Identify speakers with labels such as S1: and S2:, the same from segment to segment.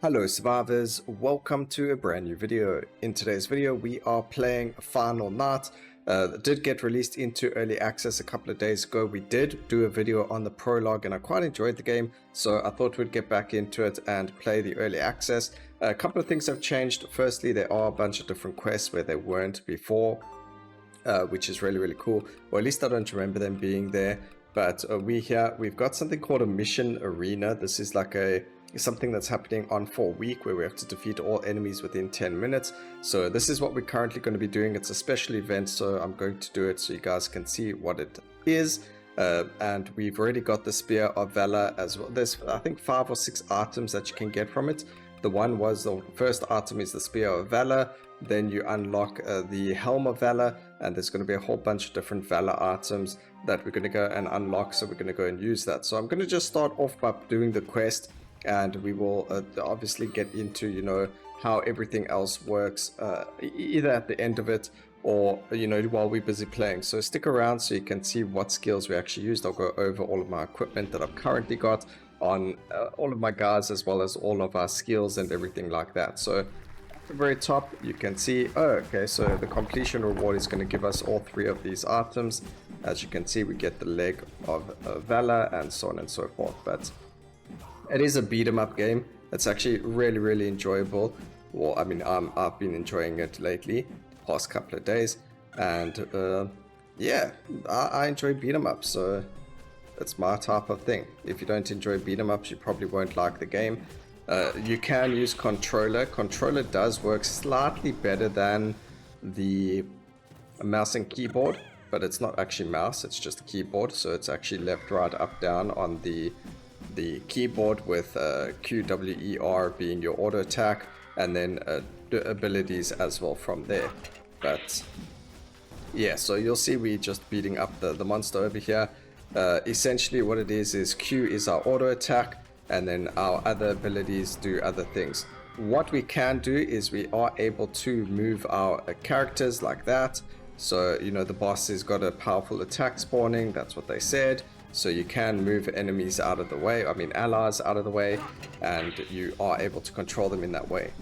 S1: Hello survivors, welcome to a brand new video. In today's video we are playing Final Night. It did get released into early access a couple of days ago. We did do a video on the prologue and I quite enjoyed the game, so I thought we'd get back into it and play the early access. A couple of things have changed. Firstly, there are a bunch of different quests where they weren't before, which is really cool, or at least I don't remember them being there. But we've got something called a mission arena. This is like something that's happening on for a week where we have to defeat all enemies within 10 minutes. So this is what we're currently going to be doing. It's a special event, so I'm going to do it so you guys can see what it is. And we've already got the Spear of Valor as well. There's I think 5 or 6 items that you can get from it. The first item is the Spear of Valor, then you unlock the Helm of Valor, and there's going to be a whole bunch of different Valor items that we're going to go and unlock, so we're going to go and use that. So I'm going to just start off by doing the quest, and we will obviously get into, you know, how everything else works either at the end of it or, you know, while we're busy playing. So stick around so you can see what skills we actually used. I'll go over all of my equipment that I've currently got on all of my guys, as well as all of our skills and everything like that. So at the very top you can see, okay, so the completion reward is going to give us all 3 of these items. As you can see, we get the leg of Valor and so on and so forth. But it is a beat 'em up game. It's actually really enjoyable. Well, I mean, I've been enjoying it lately, the past couple of days, and yeah, I enjoy beat 'em ups, so it's my type of thing. If you don't enjoy beat 'em ups, you probably won't like the game. You can use controller. Controller does work slightly better than the mouse and keyboard, but it's not actually mouse, it's just a keyboard. So it's actually left, right, up, down on the keyboard, with Q, W, E, R being your auto attack, and then the abilities as well from there. But yeah, so you'll see we just beating up the monster over here. Essentially what it is Q is our auto attack, and then our other abilities do other things. What we can do is we are able to move our characters like that. So, you know, the boss has got a powerful attack spawning, that's what they said. So you can move enemies out of the way, I mean allies out of the way, and you are able to control them in that way.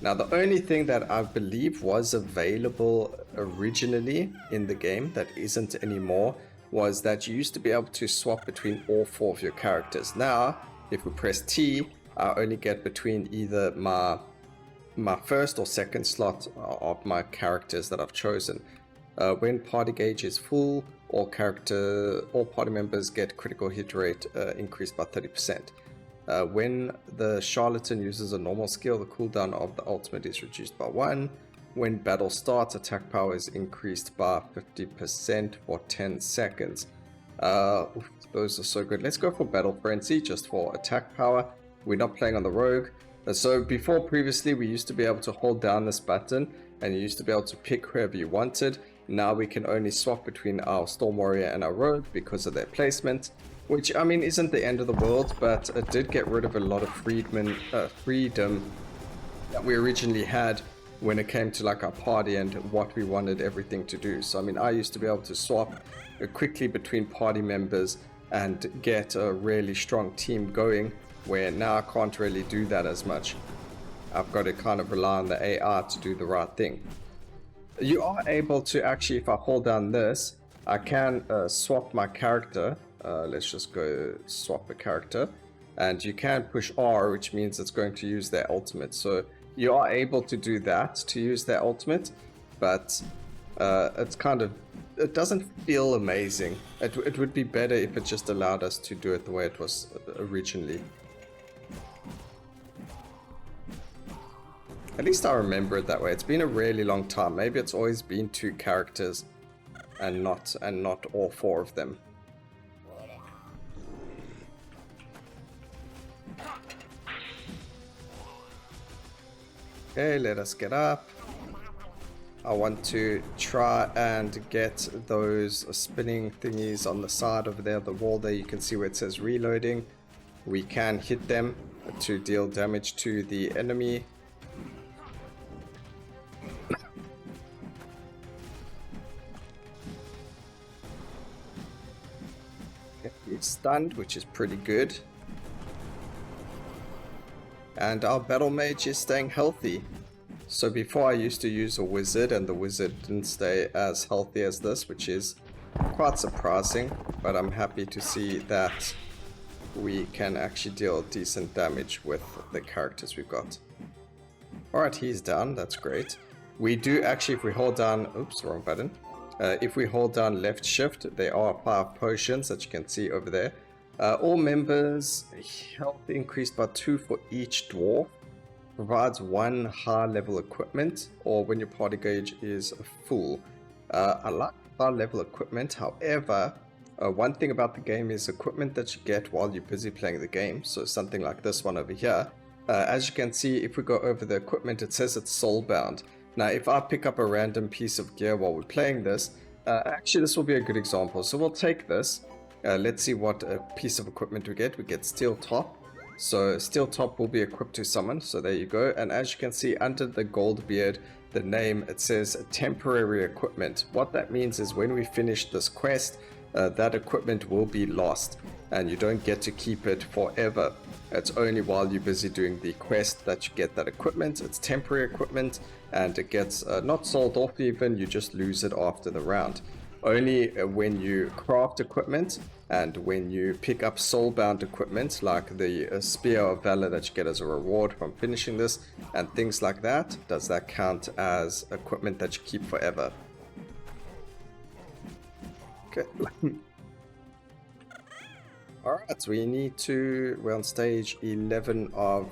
S1: Now the only thing that I believe was available originally in the game that isn't anymore was that you used to be able to swap between all 4 of your characters. Now, if we press T, I only get between either my first or second slot of my characters that I've chosen. When party gauge is full, all party members get critical hit rate increased by 30%. When the charlatan uses a normal skill, the cooldown of the ultimate is reduced by 1. When battle starts, attack power is increased by 50% for 10 seconds. Those are so good. Let's go for battle frenzy just for attack power. We're not playing on the rogue. So previously we used to be able to hold down this button and you used to be able to pick whoever you wanted. Now we can only swap between our Storm Warrior and our Rogue because of their placement, which, I mean, isn't the end of the world, but it did get rid of a lot of freedom that we originally had when it came to like our party and what we wanted everything to do. So I mean, I used to be able to swap quickly between party members and get a really strong team going, where now I can't really do that as much. I've got to kind of rely on the AI to do the right thing. You are able to actually, if I hold down this, I can swap my character. Let's just go swap a character, and you can push R, which means it's going to use their ultimate. So you are able to do that, to use their ultimate, but it doesn't feel amazing. It would be better if it just allowed us to do it the way it was originally. At least I remember it that way. It's been a really long time. Maybe it's always been 2 characters and not all 4 of them. Okay, let us get up. I want to try and get those spinning thingies on the side over there, the wall there. You can see where it says reloading. We can hit them to deal damage to the enemy. He's stunned, which is pretty good. And our battle mage is staying healthy. So before I used to use a wizard and the wizard didn't stay as healthy as this, which is quite surprising, but I'm happy to see that we can actually deal decent damage with the characters we've got. Alright, he's down, that's great. We do actually, if we hold down, oops, wrong button. If we hold down left shift, there are 5 potions that you can see over there. All members, health increased by 2 for each dwarf. Provides 1 high level equipment, or when your party gauge is full. I like high level equipment, however, one thing about the game is equipment that you get while you're busy playing the game. So something like this one over here. As you can see, if we go over the equipment, it says it's soulbound. Now, if I pick up a random piece of gear while we're playing this, actually this will be a good example. So we'll take this. Let's see what piece of equipment we get. We get steel top. So steel top will be equipped to someone. So there you go. And as you can see under the gold beard, the name, it says temporary equipment. What that means is when we finish this quest, that equipment will be lost and you don't get to keep it forever. It's only while you're busy doing the quest that you get that equipment. It's temporary equipment and it gets not sold off even, you just lose it after the round. Only when you craft equipment and when you pick up soulbound equipment like the Spear of Valor that you get as a reward from finishing this and things like that, does that count as equipment that you keep forever. Okay. Alright, so we're on stage 11 of,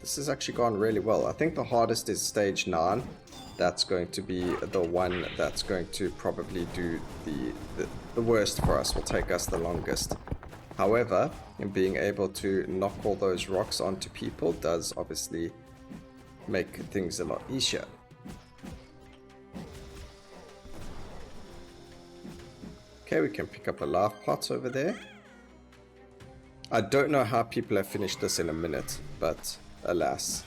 S1: this has actually gone really well. I think the hardest is stage 9. That's going to be the one that's going to probably do the worst for us, will take us the longest. However, in being able to knock all those rocks onto people does obviously make things a lot easier. Okay, we can pick up a life pot over there. I don't know how people have finished this in a minute, but alas.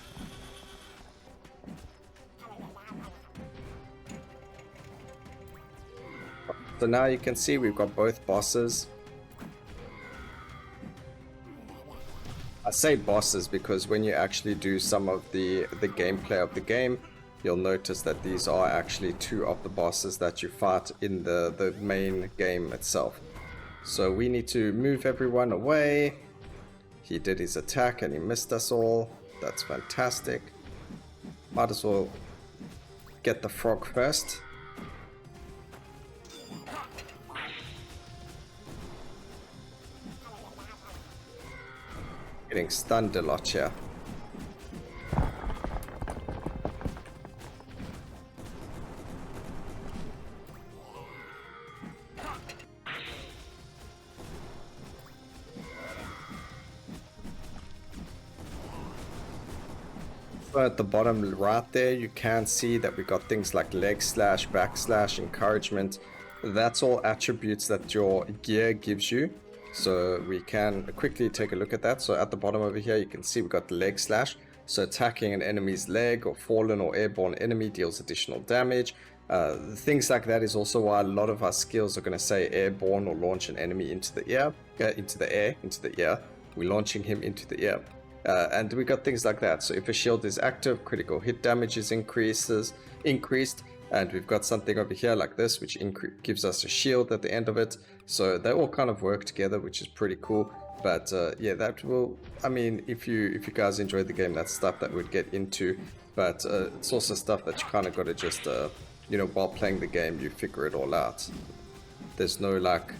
S1: So now you can see we've got both bosses. I say bosses because when you actually do some of the gameplay of the game, you'll notice that these are actually 2 of the bosses that you fight in the main game itself. So we need to move everyone away. He did his attack and he missed us all. That's fantastic. Might as well get the frog first. Getting stunned a lot here. At the bottom right there, you can see that we got things like leg slash, back slash, encouragement. That's all attributes that your gear gives you. So we can quickly take a look at that. So at the bottom over here, you can see we got the leg slash. So attacking an enemy's leg or fallen or airborne enemy deals additional damage. Things like that is also why a lot of our skills are going to say airborne or launch an enemy into the air, into the air. We're launching him into the air. And we got things like that. So if a shield is active, critical hit damage is increased. And we've got something over here like this, which gives us a shield at the end of it. So they all kind of work together, which is pretty cool. But yeah, that will, I mean, if you guys enjoyed the game, that's stuff that we'd get into. But it's also stuff that you kind of got to just, you know, while playing the game, you figure it all out. There's no like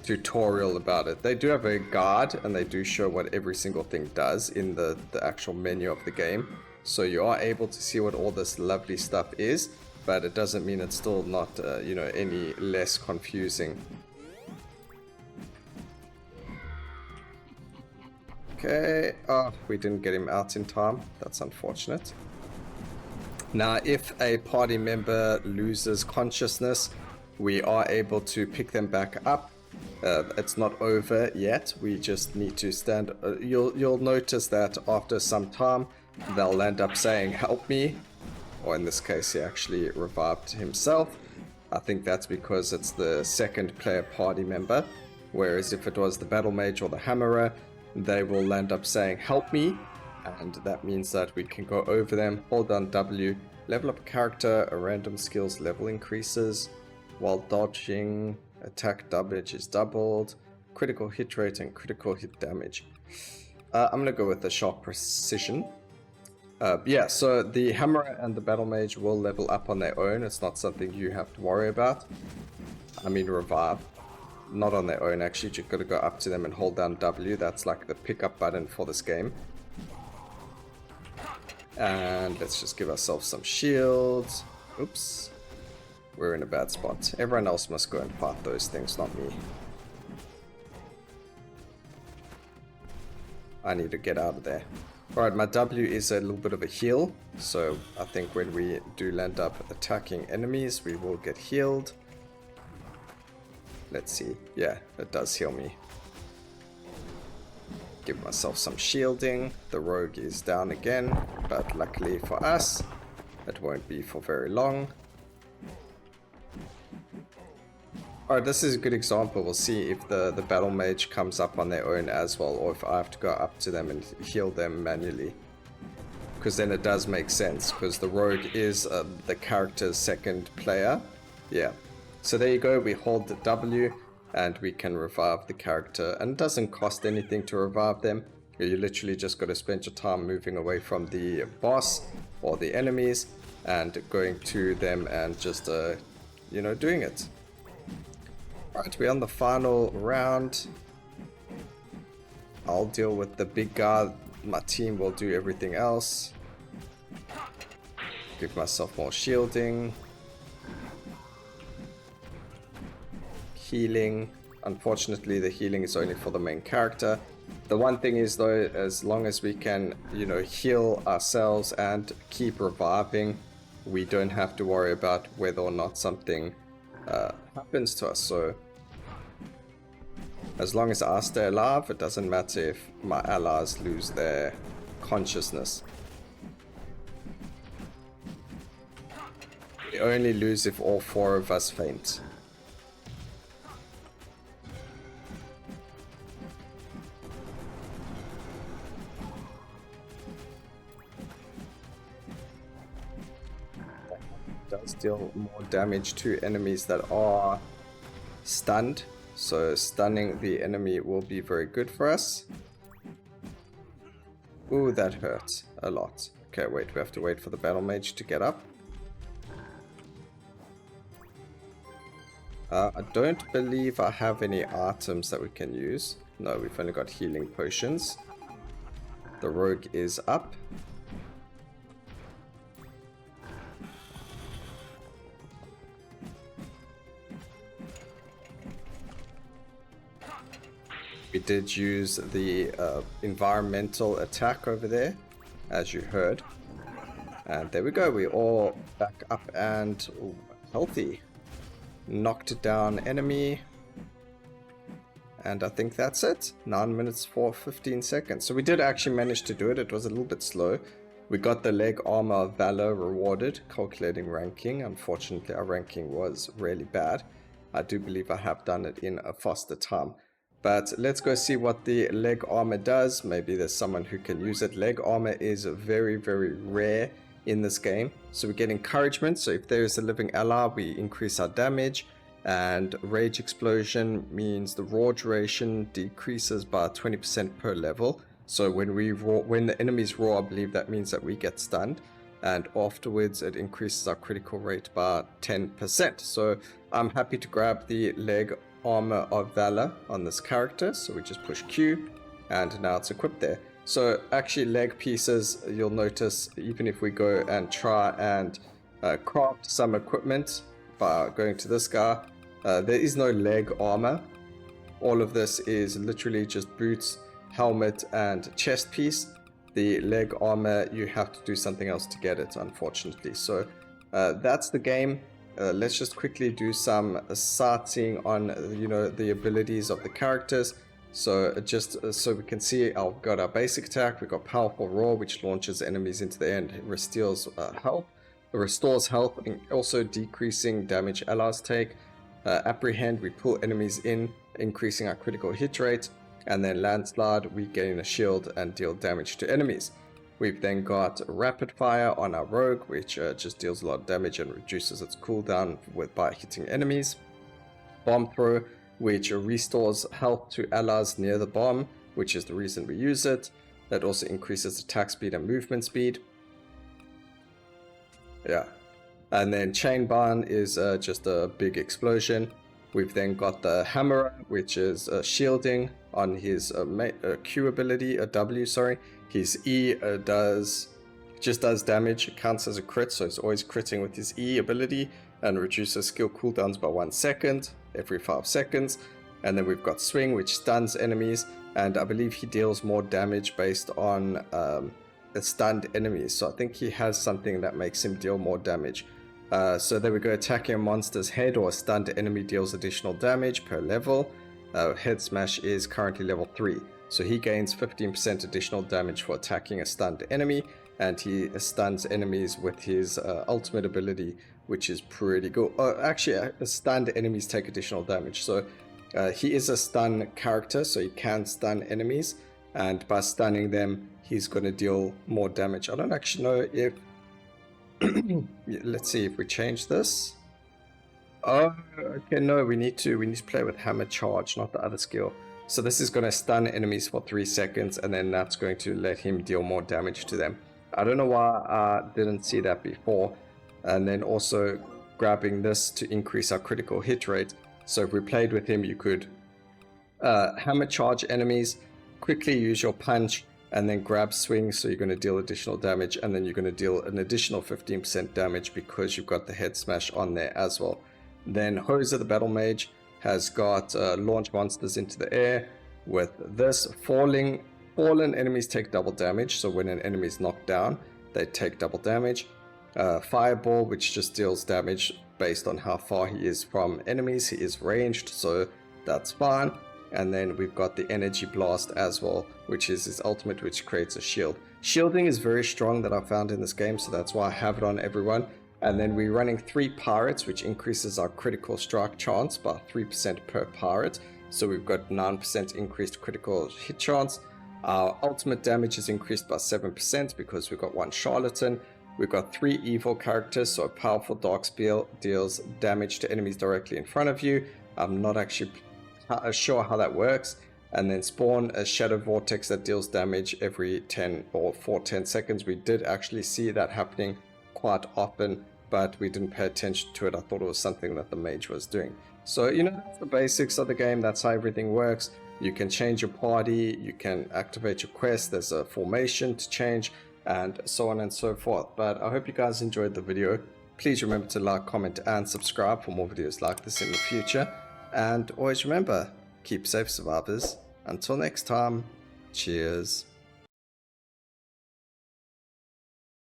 S1: tutorial about it. They do have a guide and they do show what every single thing does in the actual menu of the game. So you are able to see what all this lovely stuff is, but it doesn't mean it's still not, you know, any less confusing. Okay, oh, we didn't get him out in time. That's unfortunate. Now, if a party member loses consciousness, we are able to pick them back up. It's not over yet. We just need to stand. You'll notice that after some time, they'll end up saying, "Help me," or in this case, he actually revived himself. I think that's because it's the second player party member. Whereas if it was the battle mage or the hammerer, they will end up saying, "Help me," and that means that we can go over them, hold down W, level up a character, a random skills level increases, while dodging, attack damage is doubled, critical hit rate and critical hit damage. I'm gonna go with the sharp precision. Yeah, so the hammer and the battle mage will level up on their own. It's not something you have to worry about. I mean revive. Not on their own actually, you've got to go up to them and hold down W. That's like the pickup button for this game. And let's just give ourselves some shields. Oops. We're in a bad spot. Everyone else must go and fight those things, not me. I need to get out of there. Alright, my W is a little bit of a heal. So I think when we do land up attacking enemies, we will get healed. Let's see. Yeah, it does heal me. Give myself some shielding. The rogue is down again, but luckily for us, it won't be for very long. Alright, this is a good example. We'll see if the battle mage comes up on their own as well, or if I have to go up to them and heal them manually. Because then it does make sense, because the rogue is the character's second player. Yeah. So there you go, we hold the W and we can revive the character, and it doesn't cost anything to revive them. You literally just got to spend your time moving away from the boss or the enemies and going to them and just, you know, doing it. Alright, we're on the final round. I'll deal with the big guy, my team will do everything else. Give myself more shielding. Healing. Unfortunately, the healing is only for the main character. The one thing is though, as long as we can, you know, heal ourselves and keep reviving, we don't have to worry about whether or not something happens to us. So as long as I stay alive, it doesn't matter if my allies lose their consciousness. We only lose if all four of us faint. Does deal more damage to enemies that are stunned, so stunning the enemy will be very good for us. Ooh, that hurts a lot. Okay, wait, we have to wait for the battle mage to get up. I don't believe I have any items that we can use. No, we've only got healing potions. The rogue is up. We did use the environmental attack over there, as you heard. And there we go, we're all back up and healthy. Knocked down enemy. And I think that's it. 9 minutes for 15 seconds. So we did actually manage to do it. It was a little bit slow. We got the leg armor of valor rewarded, calculating ranking. Unfortunately, our ranking was really bad. I do believe I have done it in a faster time. But let's go see what the leg armor does. Maybe there's someone who can use it. Leg armor is very, very rare in this game. So we get encouragement. So if there is a living ally, we increase our damage. And rage explosion means the raw duration decreases by 20% per level. So when the enemies roar, I believe that means that we get stunned. And afterwards it increases our critical rate by 10%. So I'm happy to grab the leg armor of valor on this character, so we just push Q and now it's equipped there. So actually leg pieces, you'll notice, even if we go and try and craft some equipment by going to this guy, there is no leg armor. All of this is literally just boots, helmet and chest piece. The leg armor, you have to do something else to get it, unfortunately. So that's the game. Let's just quickly do some sightseeing on, you know, the abilities of the characters. So just so we can see, I've got our basic attack. We've got powerful roar, which launches enemies into the air and restores health, and also decreasing damage allies take. Apprehend, we pull enemies in, increasing our critical hit rate. And then landslide, we gain a shield and deal damage to enemies. We've then got rapid fire on our rogue, which just deals a lot of damage and reduces its cooldown by hitting enemies. Bomb throw, which restores health to allies near the bomb, which is the reason we use it. That also increases attack speed and movement speed. Yeah. And then chain barn is just a big explosion. We've then got the hammer, which is shielding on his Q ability, W, sorry. His E does damage, it counts as a crit, so he's always critting with his E ability and reduces skill cooldowns by 1 second every 5 seconds. And then we've got swing, which stuns enemies, and I believe he deals more damage based on the stunned enemies. So I think he has something that makes him deal more damage. So there we go, attacking a monster's head or a stunned enemy deals additional damage per level. Head smash is currently level 3. So he gains 15% additional damage for attacking a stunned enemy, and he stuns enemies with his ultimate ability, which is pretty good. Actually, stunned enemies take additional damage. So he is a stun character, so he can stun enemies, and by stunning them, he's going to deal more damage. I don't actually know if... Let's see if we change this. Oh, okay, no, we need to play with hammer charge, not the other skill. So this is going to stun enemies for 3 seconds, and then that's going to let him deal more damage to them. I don't know why I didn't see that before. And then also grabbing this to increase our critical hit rate. So if we played with him, you could hammer charge enemies, quickly use your punch, and then grab swing, so you're going to deal additional damage, and then you're going to deal an additional 15% damage because you've got the head smash on there as well. Then Hose of the Battle Mage has got launch monsters into the air. With this, fallen enemies take double damage, so when an enemy is knocked down, they take double damage. Fireball, which just deals damage based on how far he is from enemies. He is ranged, so that's fine. And then we've got the Energy Blast as well, which is his ultimate, which creates a shield. Shielding is very strong that I found in this game, so that's why I have it on everyone. And then we're running 3 pirates, which increases our critical strike chance by 3% per pirate. So we've got 9% increased critical hit chance. Our ultimate damage is increased by 7% because we've got 1 charlatan. We've got 3 evil characters, so a powerful dark spell deals damage to enemies directly in front of you. I'm not actually sure how that works. And then spawn a shadow vortex that deals damage every 10 or for 10 seconds. We did actually see that happening quite often, but we didn't pay attention to it. I thought it was something that the mage was doing. So, you know, that's the basics of the game. That's how everything works. You can change your party, you can activate your quest, there's a formation to change, and so on and so forth. But I hope you guys enjoyed the video. Please remember to like, comment, and subscribe for more videos like this in the future. And always remember, keep safe, survivors. Until next time, cheers.